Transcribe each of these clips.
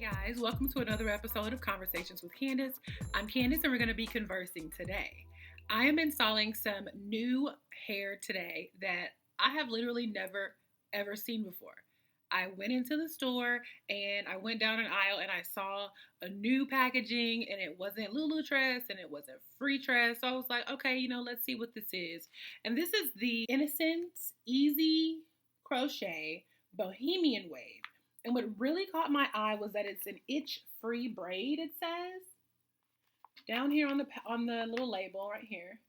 Guys, welcome to another episode of Conversations with Candace. I'm Candace and we're going to be conversing today. I am installing some new hair today that I have literally never ever seen before. I went into the store and I went down an aisle and I saw a new packaging and it wasn't Lulu Tress and it wasn't Free Tress. So I was like, okay, let's see what this is. And this is the Innocence Easy Crochet Bohemian Wave. And what really caught my eye was that it's an itch-free braid, it says. Down here on the little label right here,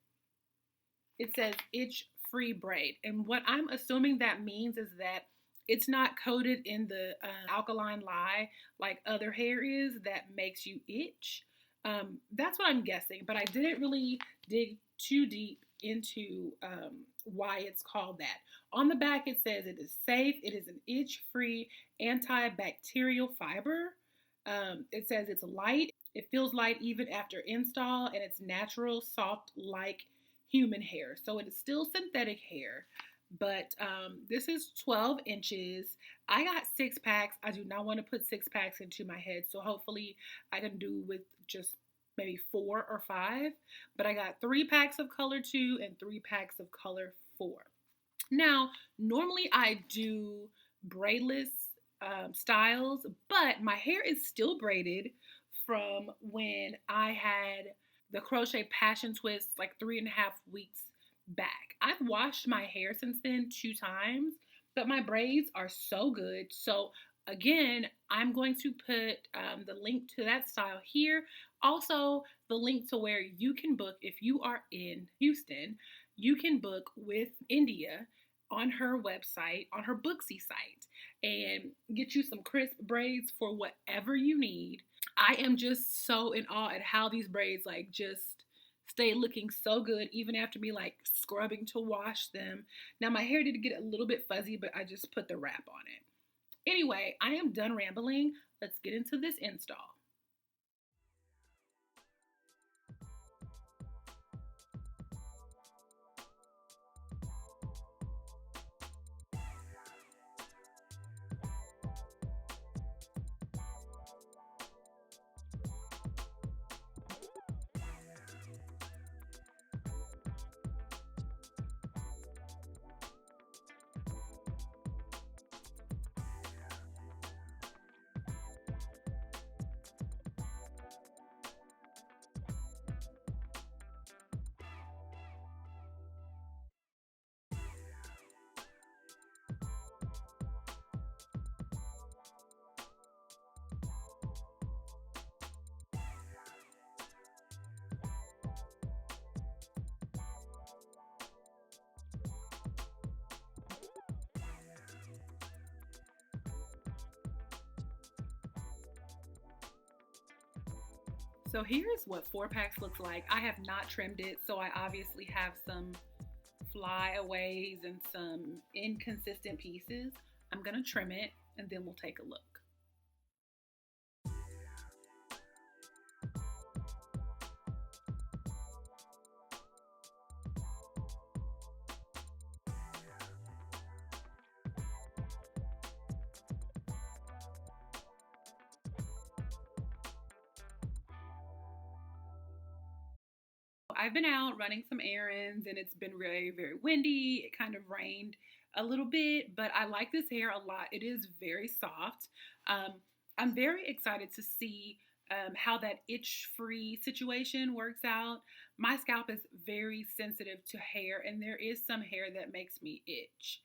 it says itch-free braid. And what I'm assuming that means is that it's not coated in the alkaline lye like other hair is that makes you itch. That's what I'm guessing, but I didn't really dig too deep into why it's called that. On the back it says it is safe, it is an itch-free antibacterial fiber. It says it's light, it feels light even after install, and it's natural, soft like human hair. So it is still synthetic hair, but this is 12 inches. I got 6 packs. I do not want to put 6 packs into my head, so hopefully I can do with just maybe 4 or 5, but I got 3 packs of color 2 and 3 packs of color 4. Now, normally I do braidless styles, but my hair is still braided from when I had the Crochet Passion Twist like 3.5 weeks back. I've washed my hair since then 2 times, but my braids are so good. So again, I'm going to put the link to that style here. Also, the link to where you can book if you are in Houston. You can book with India on her website, on her Booksy site, and get you some crisp braids for whatever you need. I am just so in awe at how these braids just stay looking so good even after me scrubbing to wash them. Now my hair did get a little bit fuzzy, but I just put the wrap on it. Anyway, I am done rambling. Let's get into this install. So here's what 4 packs looks like. I have not trimmed it, so I obviously have some flyaways and some inconsistent pieces. I'm gonna trim it and then we'll take a look. I've been out running some errands and it's been very, very windy. It kind of rained a little bit, but I like this hair a lot. It is very soft. I'm very excited to see how that itch-free situation works out. My scalp is very sensitive to hair, and there is some hair that makes me itch.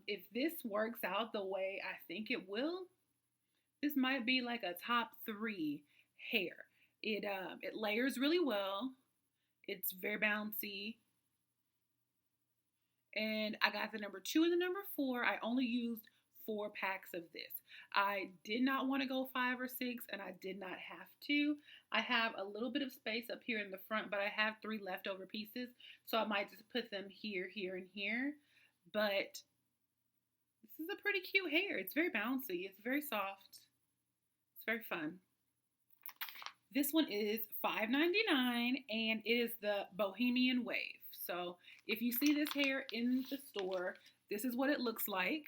If this works out the way I think it will, this might be like a top 3 hair. It layers really well. It's very bouncy. And I got the number 2 and the number 4. I only used 4 packs of this. I did not want to go 5 or 6, and I did not have to. I have a little bit of space up here in the front, but I have 3 leftover pieces, so I might just put them here, here, and here. But this is a pretty cute hair. It's very bouncy. It's very soft. It's very fun. This one is $5.99 and it is the Bohemian Wave. So if you see this hair in the store, this is what it looks like.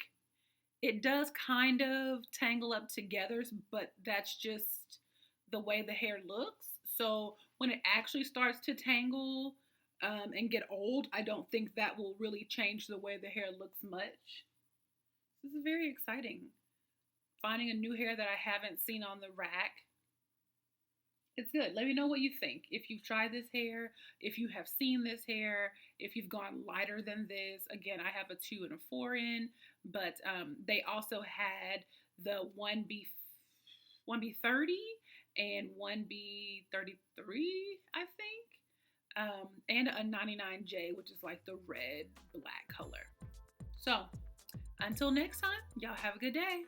It does kind of tangle up together, but that's just the way the hair looks. So when it actually starts to tangle and get old, I don't think that will really change the way the hair looks much. This is very exciting. Finding a new hair that I haven't seen on the rack. It's good. Let me know what you think. If you've tried this hair, if you have seen this hair, if you've gone lighter than this. Again, I have a 2 and a 4 in, but they also had the 1B 30 and 1B 33, I think, and a 99J, which is like the red black color. So until next time, y'all have a good day.